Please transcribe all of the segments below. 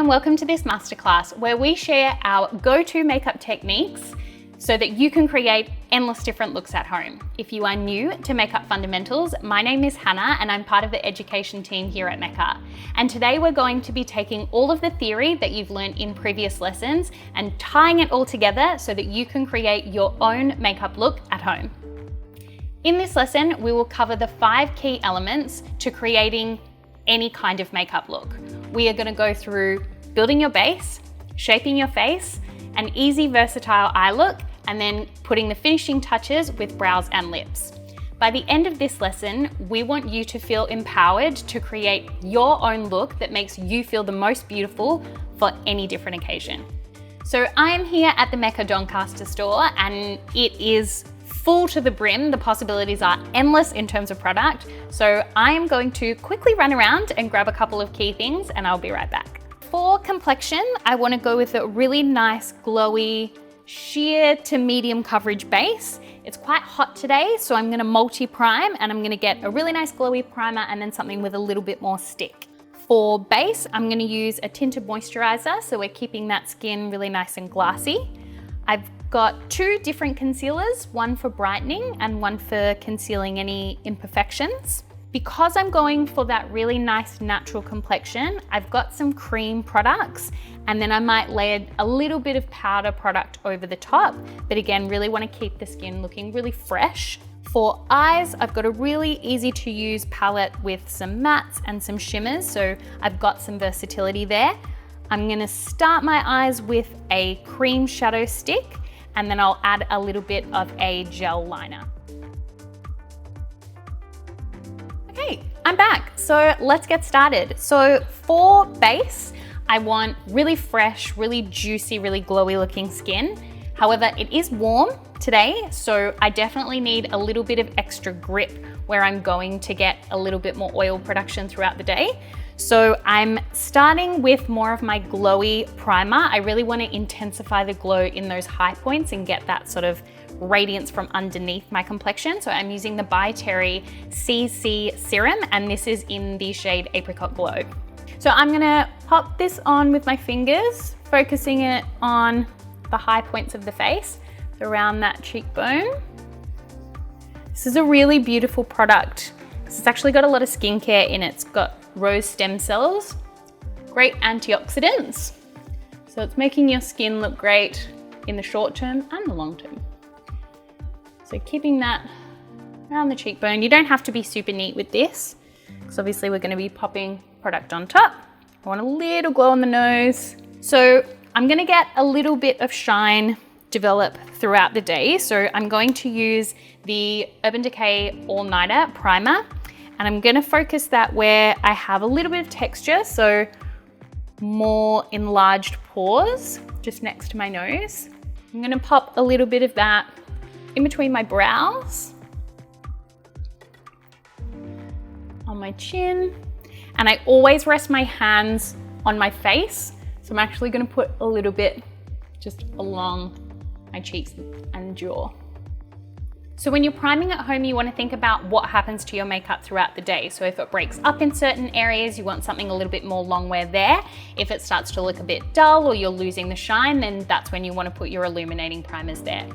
and welcome to this masterclass where we share our go-to makeup techniques so that you can create endless different looks at home. If you are new to Makeup Fundamentals, my name is Hannah and I'm part of the education team here at Mecca. And today we're going to be taking all of the theory that you've learned in previous lessons and tying it all together so that you can create your own makeup look at home. In this lesson, we will cover the 5 key elements to creating any kind of makeup look. We are going to go through building your base, shaping your face, an easy versatile eye look, and then putting the finishing touches with brows and lips. By the end of this lesson, we want you to feel empowered to create your own look that makes you feel the most beautiful for any different occasion. So I am here at the Mecca Doncaster store and it is full to the brim. The possibilities are endless in terms of product. So I am going to quickly run around and grab a couple of key things and I'll be right back. For complexion, I want to go with a really nice glowy sheer to medium coverage base. It's quite hot today, so I'm going to multi-prime and I'm going to get a really nice glowy primer and then something with a little bit more stick. For base, I'm going to use a tinted moisturizer, so we're keeping that skin really nice and glassy. I've got 2 different concealers, one for brightening and one for concealing any imperfections. Because I'm going for that really nice natural complexion, I've got some cream products and then I might layer a little bit of powder product over the top, but again, really want to keep the skin looking really fresh. For eyes, I've got a really easy to use palette with some mattes and some shimmers, so I've got some versatility there. I'm gonna start my eyes with a cream shadow stick and then I'll add a little bit of a gel liner. Okay, I'm back. So let's get started. So for base, I want really fresh, really juicy, really glowy looking skin. However, it is warm today, so I definitely need a little bit of extra grip where I'm going to get a little bit more oil production throughout the day. So I'm starting with more of my glowy primer. I really want to intensify the glow in those high points and get that sort of radiance from underneath my complexion. So I'm using the By Terry CC Serum and this is in the shade Apricot Glow. So I'm gonna pop this on with my fingers, focusing it on the high points of the face, so around that cheekbone. This is a really beautiful product. It's actually got a lot of skincare in it. It's got rose stem cells, great antioxidants. So it's making your skin look great in the short term and the long term. So keeping that around the cheekbone. You don't have to be super neat with this, because obviously we're going to be popping product on top. I want a little glow on the nose. So I'm going to get a little bit of shine develop throughout the day. So I'm going to use the Urban Decay All Nighter Primer. And I'm going to focus that where I have a little bit of texture, so more enlarged pores just next to my nose. I'm going to pop a little bit of that in between my brows, on my chin, and I always rest my hands on my face. So I'm actually going to put a little bit just along my cheeks and jaw. So when you're priming at home, you want to think about what happens to your makeup throughout the day. So if it breaks up in certain areas, you want something a little bit more long wear there. If it starts to look a bit dull or you're losing the shine, then that's when you want to put your illuminating primers there.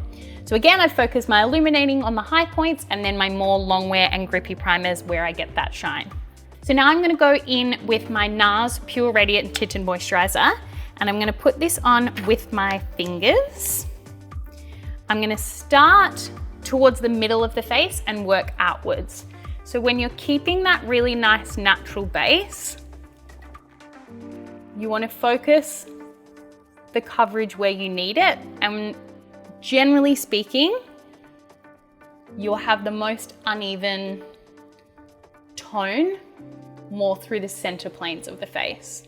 So again, I focus my illuminating on the high points and then my more long wear and grippy primers where I get that shine. So now I'm going to go in with my NARS Pure Radiant Tinted Moisturizer and I'm going to put this on with my fingers. I'm going to start towards the middle of the face and work outwards. So when you're keeping that really nice natural base, you want to focus the coverage where you need it. And generally speaking, you'll have the most uneven tone more through the center planes of the face.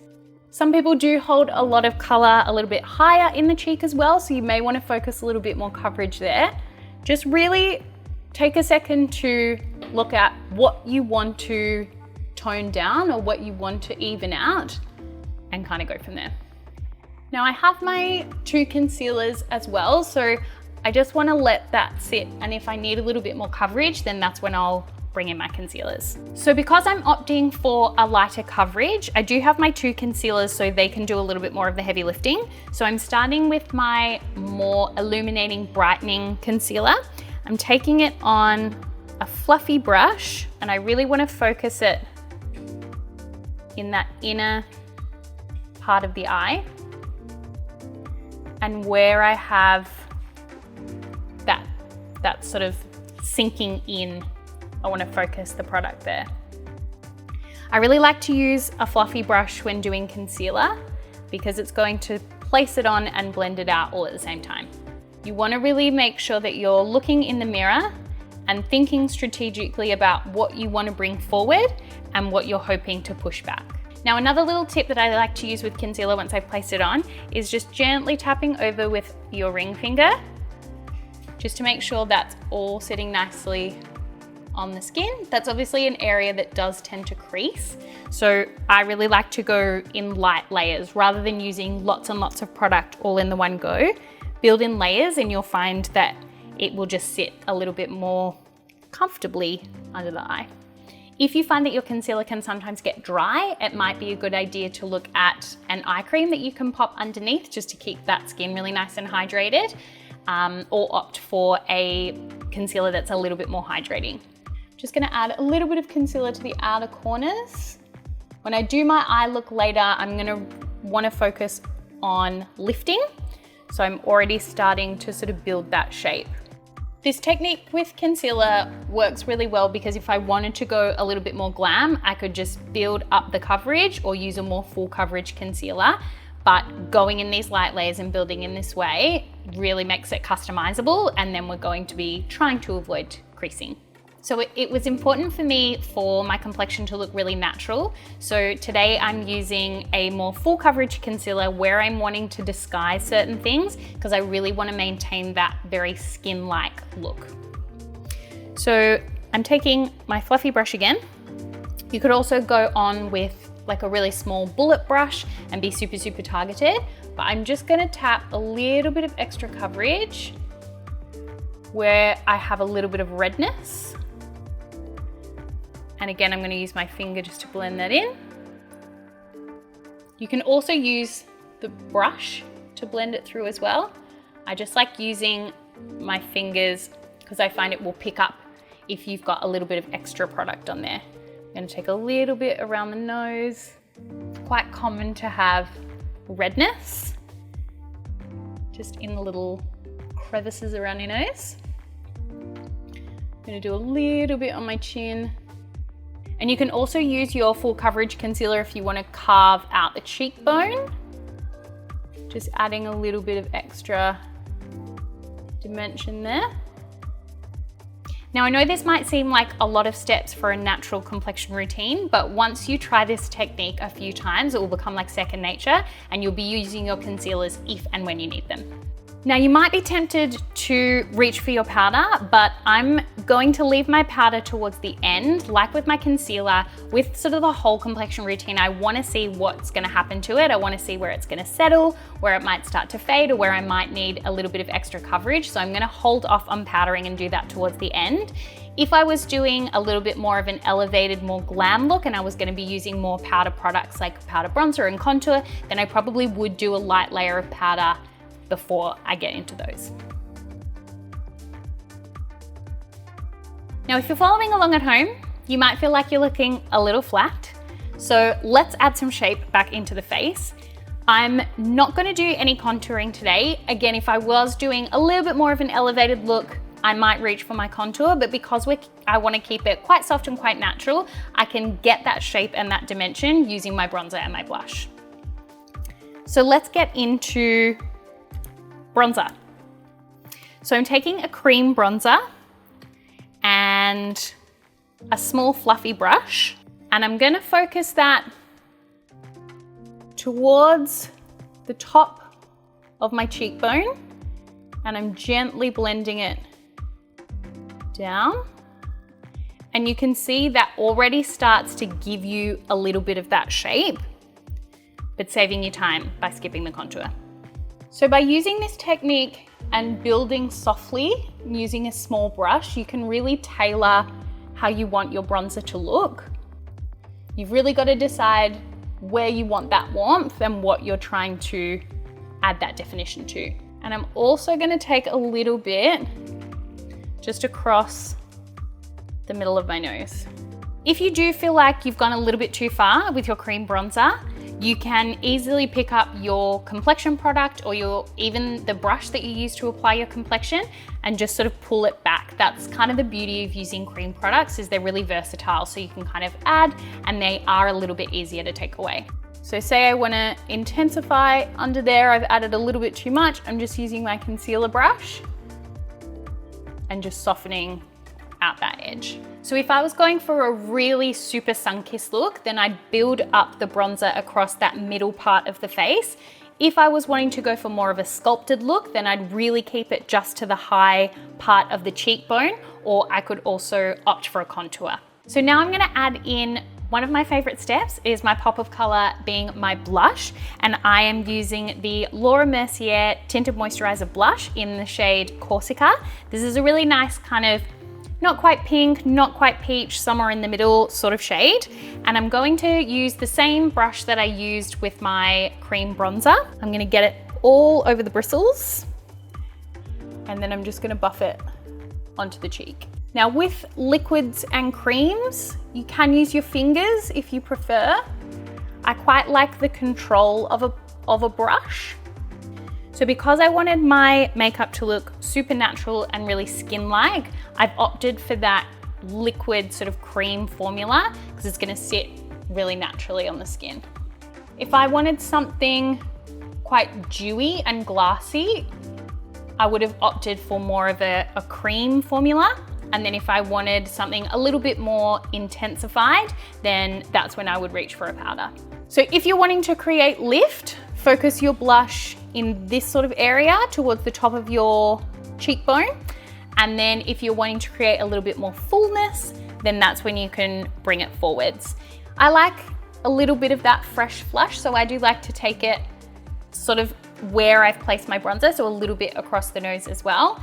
Some people do hold a lot of color a little bit higher in the cheek as well, so you may want to focus a little bit more coverage there. Just really take a second to look at what you want to tone down or what you want to even out and kind of go from there. Now I have my 2 concealers as well. So I just want to let that sit, and if I need a little bit more coverage, then that's when I'll bring in my concealers. So because I'm opting for a lighter coverage, I do have my 2 concealers so they can do a little bit more of the heavy lifting. So I'm starting with my more illuminating, brightening concealer. I'm taking it on a fluffy brush, and I really want to focus it in that inner part of the eye, and where I have that sort of sinking in, I want to focus the product there. I really like to use a fluffy brush when doing concealer because it's going to place it on and blend it out all at the same time. You want to really make sure that you're looking in the mirror and thinking strategically about what you want to bring forward and what you're hoping to push back. Now, another little tip that I like to use with concealer once I've placed it on is just gently tapping over with your ring finger, just to make sure that's all sitting nicely on the skin. That's obviously an area that does tend to crease. So I really like to go in light layers rather than using lots and lots of product all in the one go. Build in layers and you'll find that it will just sit a little bit more comfortably under the eye. If you find that your concealer can sometimes get dry, it might be a good idea to look at an eye cream that you can pop underneath just to keep that skin really nice and hydrated, or opt for a concealer that's a little bit more hydrating. Just gonna add a little bit of concealer to the outer corners. When I do my eye look later, I'm gonna wanna focus on lifting. So I'm already starting to sort of build that shape. This technique with concealer works really well because if I wanted to go a little bit more glam, I could just build up the coverage or use a more full coverage concealer. But going in these light layers and building in this way really makes it customizable, and then we're going to be trying to avoid creasing. So it was important for me for my complexion to look really natural. So today I'm using a more full coverage concealer where I'm wanting to disguise certain things because I really want to maintain that very skin-like look. So I'm taking my fluffy brush again. You could also go on with like a really small bullet brush and be super, super targeted, but I'm just gonna tap a little bit of extra coverage where I have a little bit of redness. And again, I'm going to use my finger just to blend that in. You can also use the brush to blend it through as well. I just like using my fingers because I find it will pick up if you've got a little bit of extra product on there. I'm going to take a little bit around the nose. It's quite common to have redness just in the little crevices around your nose. I'm going to do a little bit on my chin. And you can also use your full coverage concealer if you want to carve out the cheekbone. Just adding a little bit of extra dimension there. Now I know this might seem like a lot of steps for a natural complexion routine, but once you try this technique a few times, it will become like second nature and you'll be using your concealers if and when you need them. Now you might be tempted to reach for your powder, but I'm going to leave my powder towards the end. Like with my concealer, with sort of the whole complexion routine, I want to see what's going to happen to it. I want to see where it's going to settle, where it might start to fade, or where I might need a little bit of extra coverage. So I'm going to hold off on powdering and do that towards the end. If I was doing a little bit more of an elevated, more glam look, and I was going to be using more powder products like powder bronzer and contour, then I probably would do a light layer of powder before I get into those. Now, if you're following along at home, you might feel like you're looking a little flat. So let's add some shape back into the face. I'm not going to do any contouring today. Again, if I was doing a little bit more of an elevated look, I might reach for my contour, but because I want to keep it quite soft and quite natural, I can get that shape and that dimension using my bronzer and my blush. So let's get into bronzer. So I'm taking a cream bronzer and a small fluffy brush, and I'm going to focus that towards the top of my cheekbone, and I'm gently blending it down. And you can see that already starts to give you a little bit of that shape, but saving you time by skipping the contour. So by using this technique and building softly using a small brush, you can really tailor how you want your bronzer to look. You've really got to decide where you want that warmth and what you're trying to add that definition to. And I'm also going to take a little bit just across the middle of my nose. If you do feel like you've gone a little bit too far with your cream bronzer, you can easily pick up your complexion product or even the brush that you use to apply your complexion and just sort of pull it back. That's kind of the beauty of using cream products, is they're really versatile, so you can kind of add and they are a little bit easier to take away. So say I want to intensify under there, I've added a little bit too much, I'm just using my concealer brush and just softening out that edge. So if I was going for a really super sun-kissed look, then I'd build up the bronzer across that middle part of the face. If I was wanting to go for more of a sculpted look, then I'd really keep it just to the high part of the cheekbone, or I could also opt for a contour. So now I'm gonna add in one of my favorite steps is my pop of color being my blush, and I am using the Laura Mercier Tinted Moisturizer Blush in the shade Corsica. This is a really nice kind of not quite pink, not quite peach, somewhere in the middle sort of shade. And I'm going to use the same brush that I used with my cream bronzer. I'm gonna get it all over the bristles, and then I'm just gonna buff it onto the cheek. Now with liquids and creams, you can use your fingers if you prefer. I quite like the control of a brush. So because I wanted my makeup to look super natural and really skin-like, I've opted for that liquid sort of cream formula because it's gonna sit really naturally on the skin. If I wanted something quite dewy and glassy, I would have opted for more of a cream formula. And then if I wanted something a little bit more intensified, then that's when I would reach for a powder. So if you're wanting to create lift, focus your blush in this sort of area towards the top of your cheekbone. And then if you're wanting to create a little bit more fullness, then that's when you can bring it forwards. I like a little bit of that fresh flush, so I do like to take it sort of where I've placed my bronzer, so a little bit across the nose as well.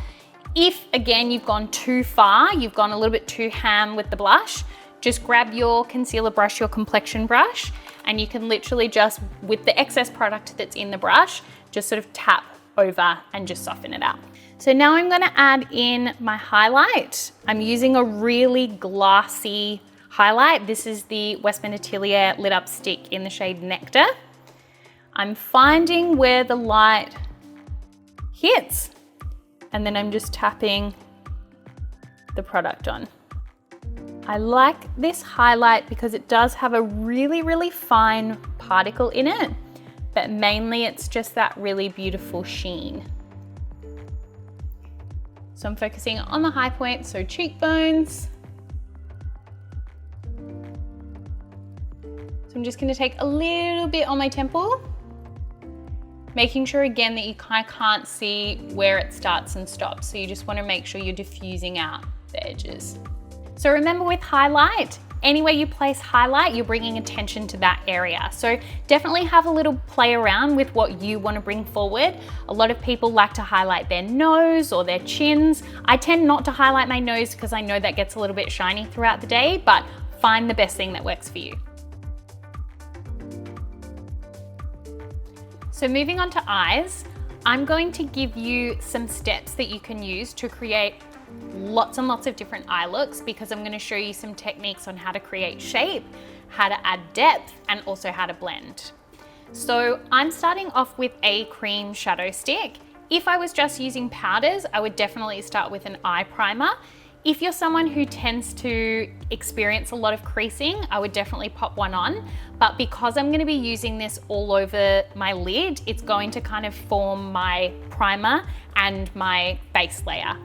If, again, you've gone too far, you've gone a little bit too ham with the blush, just grab your concealer brush, your complexion brush, and you can literally just, with the excess product that's in the brush, just sort of tap over and just soften it out. So now I'm gonna add in my highlight. I'm using a really glassy highlight. This is the Westman Atelier Lit Up Stick in the shade Nectar. I'm finding where the light hits, and then I'm just tapping the product on. I like this highlight because it does have a really, really fine particle in it, but mainly it's just that really beautiful sheen. So I'm focusing on the high point, so cheekbones. So I'm just gonna take a little bit on my temple, making sure again that you kind of can't see where it starts and stops. So you just wanna make sure you're diffusing out the edges. So remember with highlight, anywhere you place highlight, you're bringing attention to that area. So definitely have a little play around with what you want to bring forward. A lot of people like to highlight their nose or their chins. I tend not to highlight my nose because I know that gets a little bit shiny throughout the day, but find the best thing that works for you. So moving on to eyes, I'm going to give you some steps that you can use to create lots and lots of different eye looks, because I'm going to show you some techniques on how to create shape, how to add depth, and also how to blend. So I'm starting off with a cream shadow stick. If I was just using powders, I would definitely start with an eye primer. If you're someone who tends to experience a lot of creasing, I would definitely pop one on. But because I'm going to be using this all over my lid, it's going to kind of form my primer and my base layer.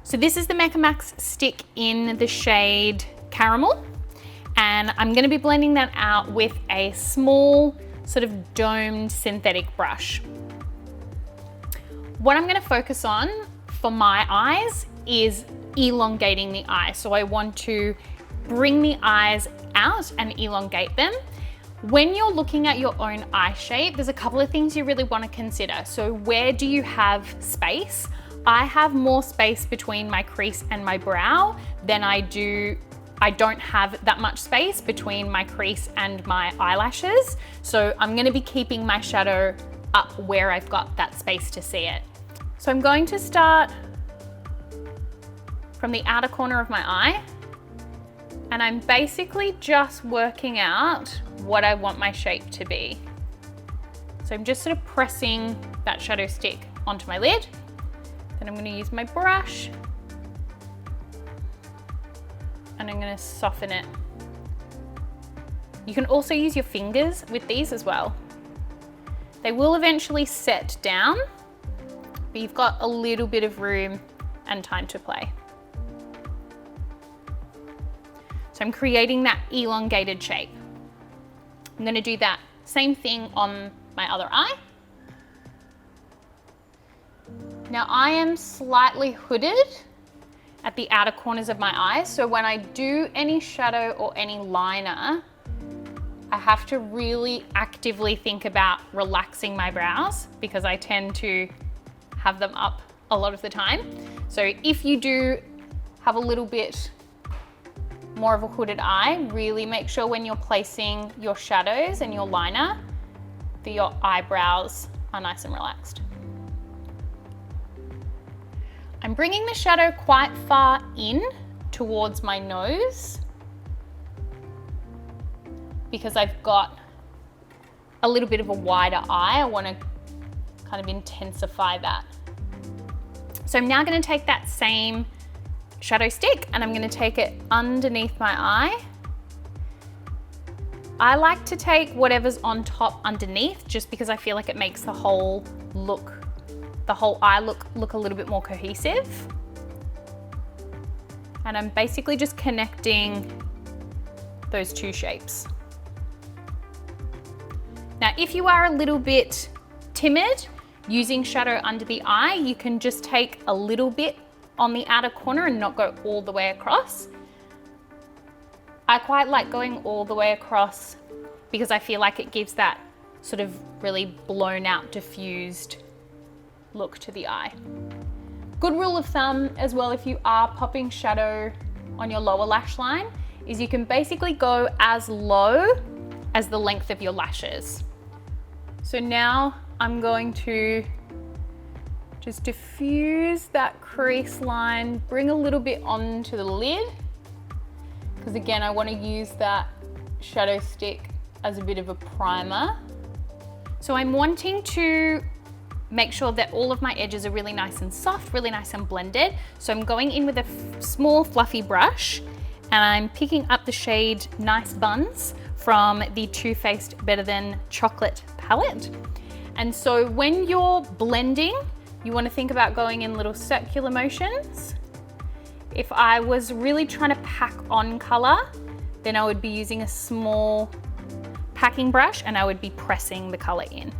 So this is the Mecca Max stick in the shade Caramel, and I'm going to be blending that out with a small sort of domed synthetic brush. What I'm going to focus on for my eyes is elongating the eye. So I want to bring the eyes out and elongate them. When you're looking at your own eye shape, there's a couple of things you really want to consider. So where do you have space? I have more space between my crease and my brow than I don't have that much space between my crease and my eyelashes. So I'm going to be keeping my shadow up where I've got that space to see it. So I'm going to start from the outer corner of my eye, and I'm basically just working out what I want my shape to be. So I'm just sort of pressing that shadow stick onto my lid. Then I'm going to use my brush and I'm going to soften it. You can also use your fingers with these as well. They will eventually set down, but you've got a little bit of room and time to play. So I'm creating that elongated shape. I'm going to do that same thing on my other eye. Now I am slightly hooded at the outer corners of my eyes, so when I do any shadow or any liner, I have to really actively think about relaxing my brows because I tend to have them up a lot of the time. So if you do have a little bit more of a hooded eye, really make sure when you're placing your shadows and your liner that your eyebrows are nice and relaxed. I'm bringing the shadow quite far in towards my nose because I've got a little bit of a wider eye. I want to kind of intensify that. So I'm now going to take that same shadow stick and I'm going to take it underneath my eye. I like to take whatever's on top underneath just because I feel like it makes the whole eye look a little bit more cohesive. And I'm basically just connecting those two shapes. Now, if you are a little bit timid using shadow under the eye, you can just take a little bit on the outer corner and not go all the way across. I quite like going all the way across because I feel like it gives that sort of really blown out, diffused look to the eye. Good rule of thumb as well, if you are popping shadow on your lower lash line, is you can basically go as low as the length of your lashes. So now I'm going to just diffuse that crease line, bring a little bit onto the lid, because again, I want to use that shadow stick as a bit of a primer. So I'm wanting to make sure that all of my edges are really nice and soft, really nice and blended. So I'm going in with a small fluffy brush and I'm picking up the shade Nice Buns from the Too Faced Better Than Chocolate palette. And so when you're blending, you want to think about going in little circular motions. If I was really trying to pack on color, then I would be using a small packing brush and I would be pressing the color in.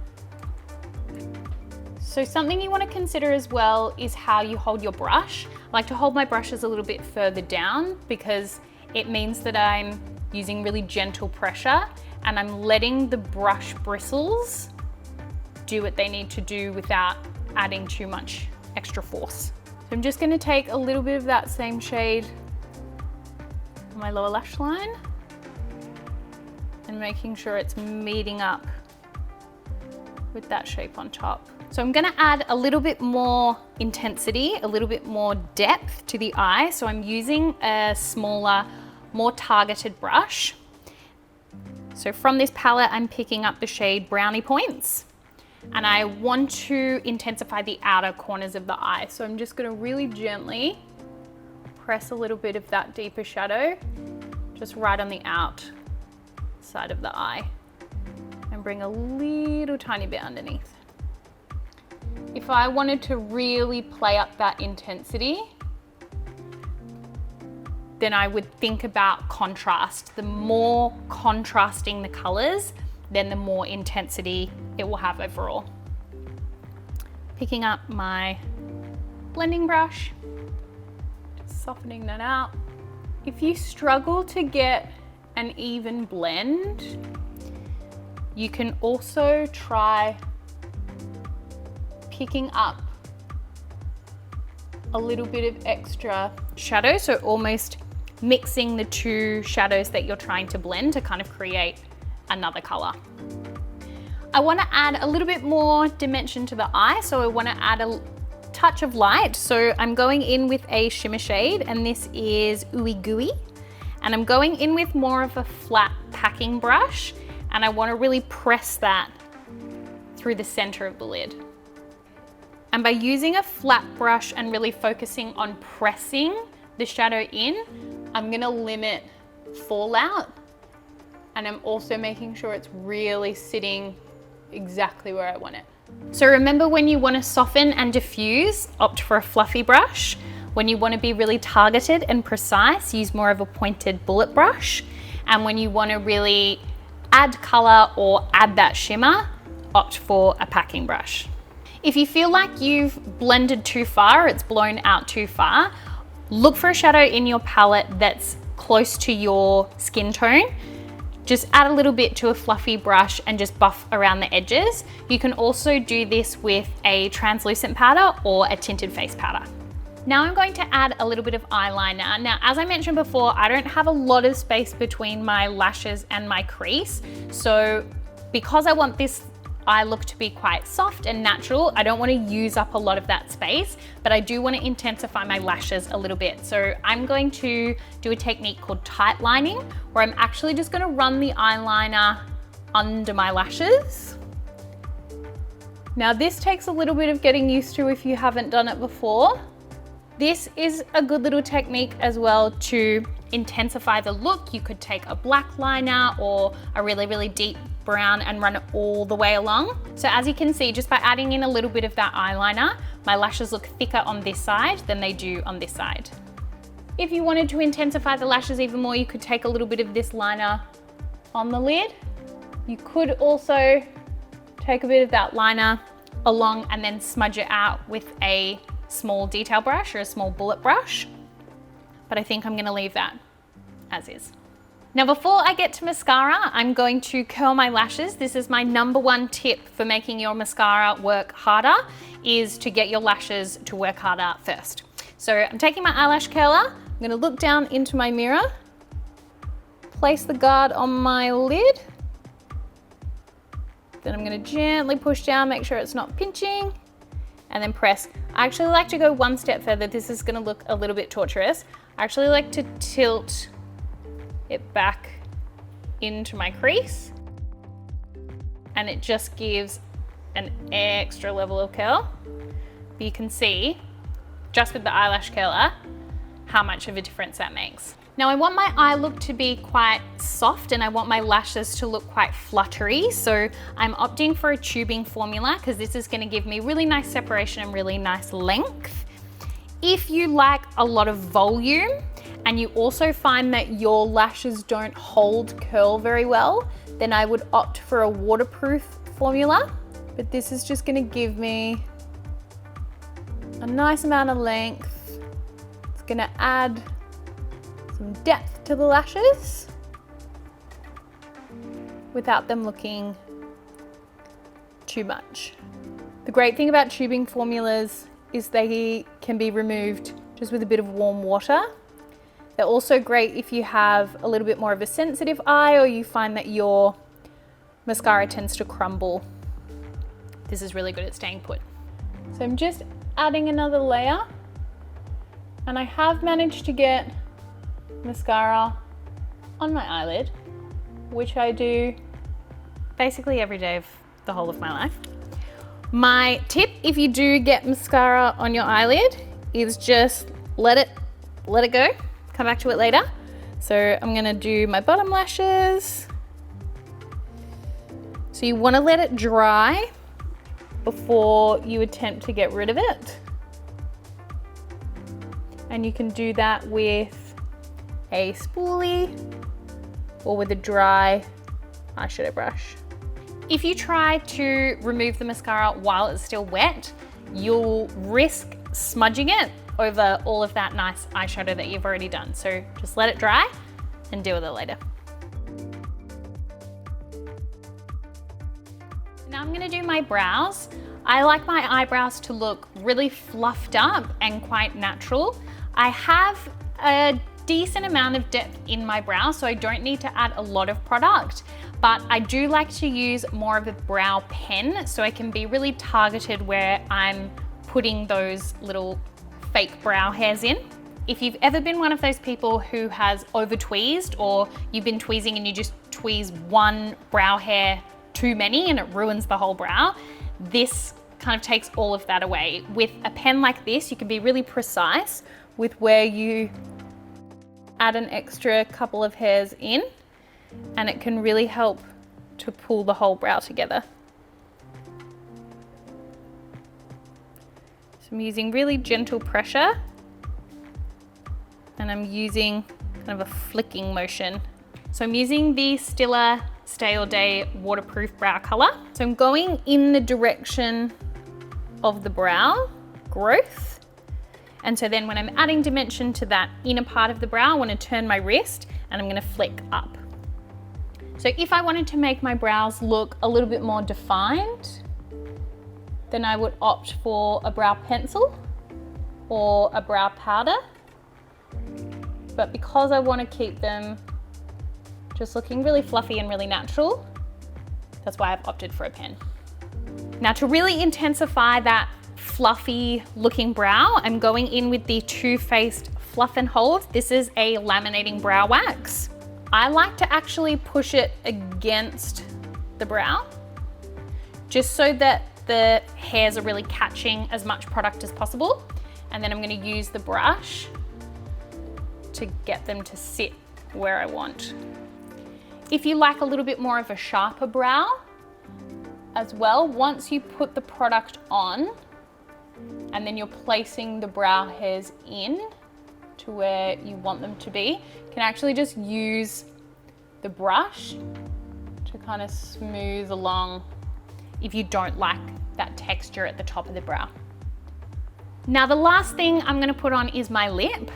So something you want to consider as well is how you hold your brush. I like to hold my brushes a little bit further down because it means that I'm using really gentle pressure and I'm letting the brush bristles do what they need to do without adding too much extra force. So I'm just going to take a little bit of that same shade on my lower lash line and making sure it's meeting up with that shape on top. So I'm going to add a little bit more intensity, a little bit more depth to the eye. So I'm using a smaller, more targeted brush. So from this palette, I'm picking up the shade Brownie Points. And I want to intensify the outer corners of the eye. So I'm just going to really gently press a little bit of that deeper shadow just right on the outside of the eye and bring a little tiny bit underneath. If I wanted to really play up that intensity, then I would think about contrast. The more contrasting the colors, then the more intensity it will have overall. Picking up my blending brush, just softening that out. If you struggle to get an even blend, you can also try picking up a little bit of extra shadow, so almost mixing the two shadows that you're trying to blend to kind of create another color. I want to add a little bit more dimension to the eye, so I want to add a touch of light. So I'm going in with a shimmer shade, and this is Ooey Gooey, and I'm going in with more of a flat packing brush, and I want to really press that through the center of the lid. And by using a flat brush and really focusing on pressing the shadow in, I'm gonna limit fallout, and I'm also making sure it's really sitting exactly where I want it. So remember, when you want to soften and diffuse, opt for a fluffy brush. When you want to be really targeted and precise, use more of a pointed bullet brush. And when you want to really add color or add that shimmer, opt for a packing brush. If you feel like you've blended too far, it's blown out too far, look for a shadow in your palette that's close to your skin tone. Just add a little bit to a fluffy brush and just buff around the edges. You can also do this with a translucent powder or a tinted face powder. Now I'm going to add a little bit of eyeliner. Now, as I mentioned before, I don't have a lot of space between my lashes and my crease. So because I want this eye look to be quite soft and natural, I don't want to use up a lot of that space, but I do want to intensify my lashes a little bit. So I'm going to do a technique called tight lining, where I'm actually just going to run the eyeliner under my lashes. Now this takes a little bit of getting used to if you haven't done it before. This is a good little technique as well to intensify the look. You could take a black liner or a really, really deep brown and run it all the way along. So as you can see, just by adding in a little bit of that eyeliner, my lashes look thicker on this side than they do on this side. If you wanted to intensify the lashes even more, you could take a little bit of this liner on the lid. You could also take a bit of that liner along and then smudge it out with a small detail brush or a small bullet brush. But I think I'm gonna leave that as is. Now, before I get to mascara, I'm going to curl my lashes. This is my #1 tip for making your mascara work harder, is to get your lashes to work harder first. So I'm taking my eyelash curler, I'm gonna look down into my mirror, place the guard on my lid, then I'm gonna gently push down, make sure it's not pinching, and then press. I actually like to go one step further. This is gonna look a little bit torturous. I actually like to tilt it back into my crease, and it just gives an extra level of curl. But you can see, just with the eyelash curler, how much of a difference that makes. Now I want my eye look to be quite soft, and I want my lashes to look quite fluttery, so I'm opting for a tubing formula because this is going to give me really nice separation and really nice length. If you like a lot of volume and you also find that your lashes don't hold curl very well, then I would opt for a waterproof formula. But this is just going to give me a nice amount of length. It's going to add some depth to the lashes without them looking too much. The great thing about tubing formulas is they can be removed just with a bit of warm water. They're also great if you have a little bit more of a sensitive eye, or you find that your mascara tends to crumble. This is really good at staying put. So I'm just adding another layer, and I have managed to get mascara on my eyelid, which I do basically every day of the whole of my life. My tip, if you do get mascara on your eyelid, is just let it go. Come back to it later. So I'm gonna do my bottom lashes. So you wanna let it dry before you attempt to get rid of it. And you can do that with a spoolie or with a dry eyeshadow brush. If you try to remove the mascara while it's still wet, you'll risk smudging it over all of that nice eyeshadow that you've already done. So just let it dry and deal with it later. Now I'm gonna do my brows. I like my eyebrows to look really fluffed up and quite natural. I have a decent amount of depth in my brows, so I don't need to add a lot of product, but I do like to use more of a brow pen so I can be really targeted where I'm putting those little fake brow hairs in. If you've ever been one of those people who has over tweezed, or you've been tweezing and you just tweeze one brow hair too many and it ruins the whole brow, this kind of takes all of that away. With a pen like this, you can be really precise with where you add an extra couple of hairs in, and it can really help to pull the whole brow together. So I'm using really gentle pressure, and I'm using kind of a flicking motion. So I'm using the Stila Stay All Day waterproof brow color. So I'm going in the direction of the brow growth. And so then when I'm adding dimension to that inner part of the brow, I want to turn my wrist and I'm going to flick up. So if I wanted to make my brows look a little bit more defined, then I would opt for a brow pencil or a brow powder. But because I want to keep them just looking really fluffy and really natural, that's why I've opted for a pen. Now to really intensify that fluffy looking brow, I'm going in with the Too Faced Fluff and Hold. This is a laminating brow wax. I like to actually push it against the brow, just so that the hairs are really catching as much product as possible. And then I'm going to use the brush to get them to sit where I want. If you like a little bit more of a sharper brow as well, once you put the product on and then you're placing the brow hairs in to where you want them to be, you can actually just use the brush to kind of smooth along if you don't like that texture at the top of the brow. Now the last thing I'm going to put on is my lip.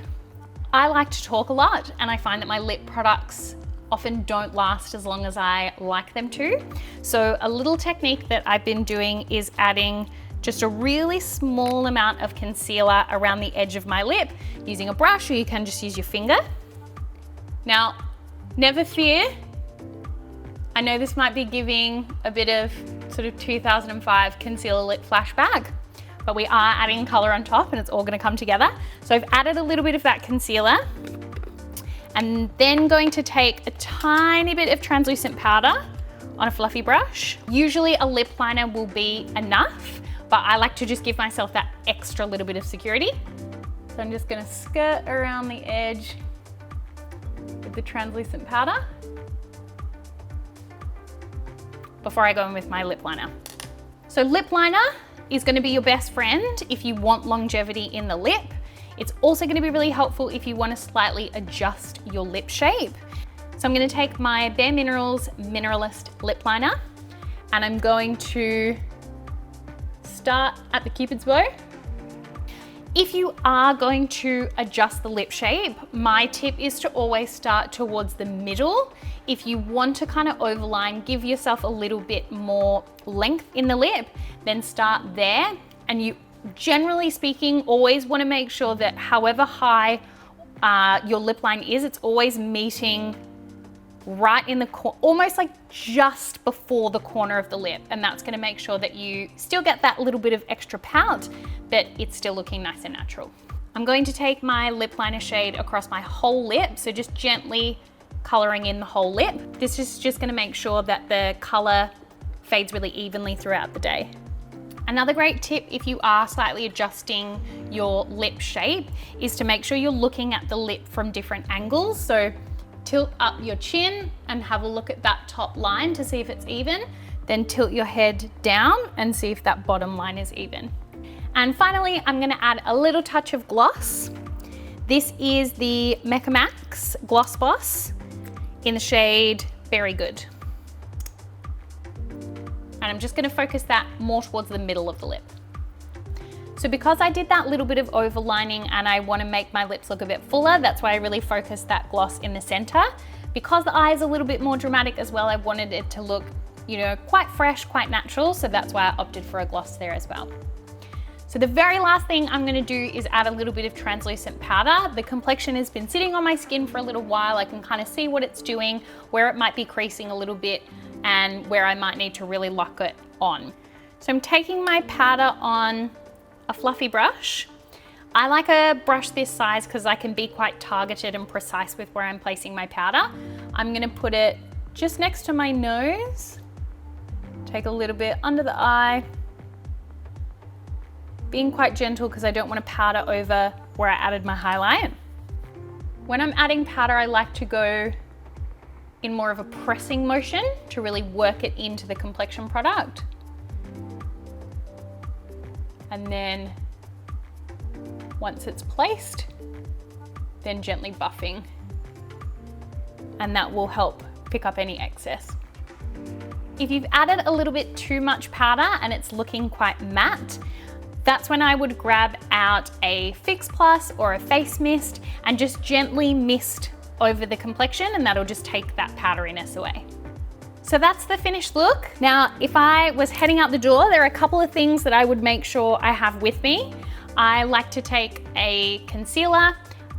I like to talk a lot, and I find that my lip products often don't last as long as I like them to. So a little technique that I've been doing is adding just a really small amount of concealer around the edge of my lip using a brush, or you can just use your finger. Now, never fear. I know this might be giving a bit of sort of 2005 concealer lip flashback, but we are adding color on top and it's all gonna come together. So I've added a little bit of that concealer, and then going to take a tiny bit of translucent powder on a fluffy brush. Usually a lip liner will be enough, but I like to just give myself that extra little bit of security. So I'm just gonna skirt around the edge with the translucent powder before I go in with my lip liner. So lip liner is gonna be your best friend if you want longevity in the lip. It's also gonna be really helpful if you wanna slightly adjust your lip shape. So I'm gonna take my Bare Minerals Mineralist Lip Liner, and I'm going to start at the Cupid's bow. If you are going to adjust the lip shape, my tip is to always start towards the middle. If you want to kind of overline, give yourself a little bit more length in the lip, then start there. And you, generally speaking, always want to make sure that however high your lip line is, it's always meeting right in the corner, almost like just before the corner of the lip. And that's going to make sure that you still get that little bit of extra pout, but it's still looking nice and natural. I'm going to take my lip liner shade across my whole lip, so just gently coloring in the whole lip. This is just going to make sure that the color fades really evenly throughout the day. Another great tip if you are slightly adjusting your lip shape is to make sure you're looking at the lip from different angles. So tilt up your chin and have a look at that top line to see if it's even. Then tilt your head down and see if that bottom line is even. And finally, I'm going to add a little touch of gloss. This is the Mecca Max Gloss Boss in the shade Very Good. And I'm just going to focus that more towards the middle of the lip. So because I did that little bit of overlining and I want to make my lips look a bit fuller, that's why I really focused that gloss in the center. Because the eye is a little bit more dramatic as well, I wanted it to look you know, quite fresh, quite natural. So that's why I opted for a gloss there as well. So the very last thing I'm gonna do is add a little bit of translucent powder. The complexion has been sitting on my skin for a little while. I can kind of see what it's doing, where it might be creasing a little bit, and where I might need to really lock it on. So I'm taking my powder on a fluffy brush. I like a brush this size because I can be quite targeted and precise with where I'm placing my powder. I'm gonna put it just next to my nose, take a little bit under the eye, being quite gentle because I don't want to powder over where I added my highlight. When I'm adding powder, I like to go in more of a pressing motion to really work it into the complexion product. And then once it's placed, then gently buffing. And that will help pick up any excess. If you've added a little bit too much powder and it's looking quite matte, that's when I would grab out a Fix Plus or a face mist and just gently mist over the complexion, and that'll just take that powderiness away. So that's the finished look. Now, if I was heading out the door, there are a couple of things that I would make sure I have with me. I like to take a concealer.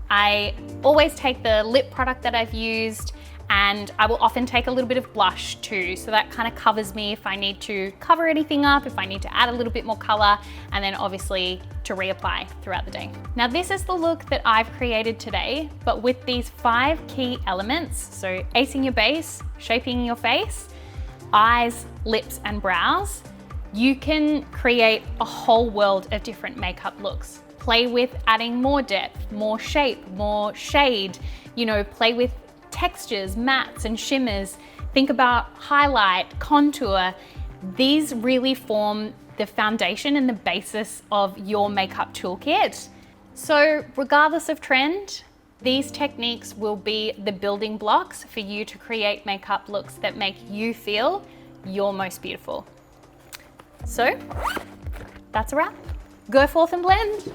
I always take the lip product that I've used, and I will often take a little bit of blush too. So that kind of covers me if I need to cover anything up, if I need to add a little bit more color, and then obviously to reapply throughout the day. Now this is the look that I've created today, but with these 5 key elements. So acing your base, shaping your face, eyes, lips, and brows, you can create a whole world of different makeup looks. Play with adding more depth, more shape, more shade, you know, play with textures, mattes and shimmers. Think about highlight, contour. These really form the foundation and the basis of your makeup toolkit. So regardless of trend, these techniques will be the building blocks for you to create makeup looks that make you feel your most beautiful. So that's a wrap. Go forth and blend.